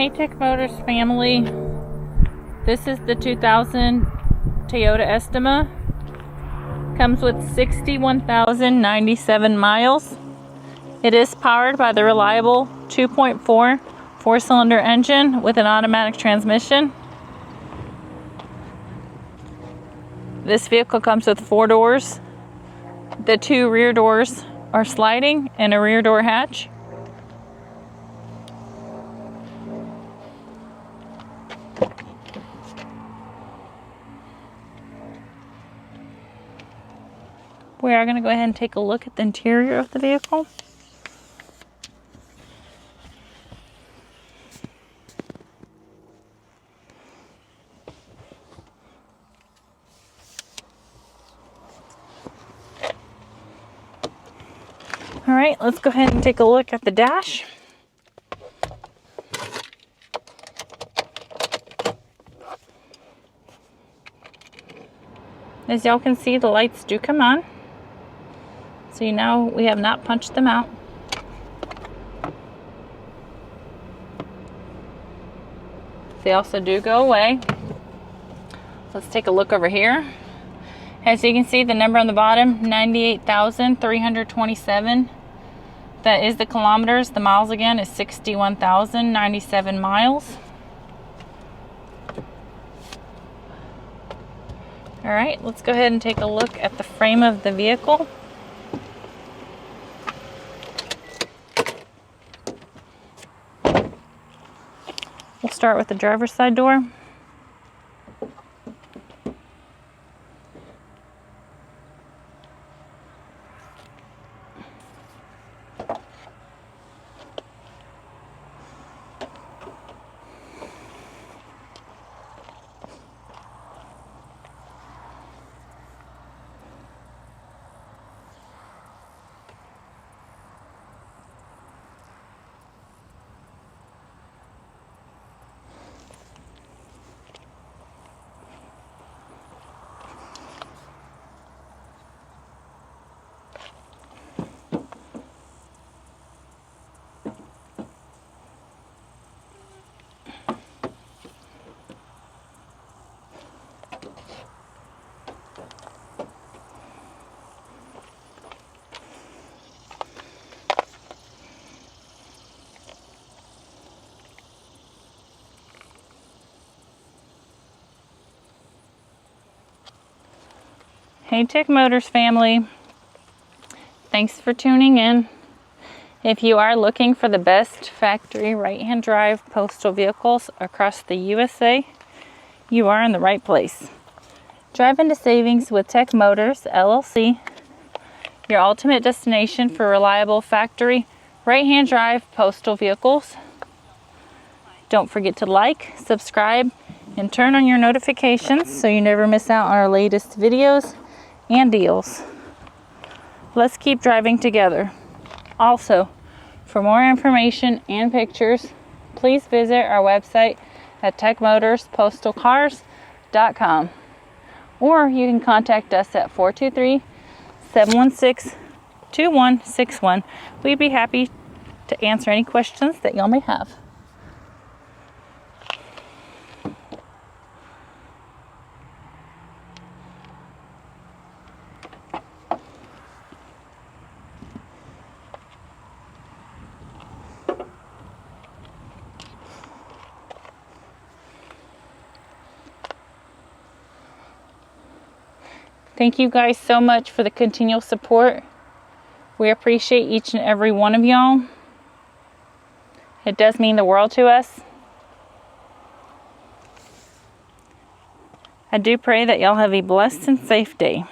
Hey Tech Motors family, this is the 2000 Toyota Estima. Comes with 61,097 miles. It is powered by the reliable 2.4 four-cylinder engine with an automatic transmission. This vehicle comes with 4 doors. The 2 rear doors are sliding and a rear door hatch. We are going to go ahead and take a look at the interior of the vehicle. Alright, let's go ahead and take a look at the dash. As y'all can see, the lights do come on. So you know we have not punched them out. They also do go away. Let's take a look over here. As you can see, the number on the bottom, 98,327. That is the kilometers. The miles again is 61,097 miles. All right, let's go ahead and take a look at the frame of the vehicle. We'll start with the driver's side door. Hey Tech Motors family, thanks for tuning in. If you are looking for the best factory right-hand drive postal vehicles across the USA, you are in the right place. Drive into savings with Tech Motors LLC, your ultimate destination for reliable factory right-hand drive postal vehicles. Don't forget to like, subscribe, and turn on your notifications so you never miss out on our latest videos and deals. Let's keep driving together. Also, for more information and pictures, please visit our website at techmotorspostalcars.com, or you can contact us at 423-716-2161. We'd be happy to answer any questions that y'all may have. Thank you guys so much for the continual support. We appreciate each and every one of y'all. It does mean the world to us. I do pray that y'all have a blessed and safe day.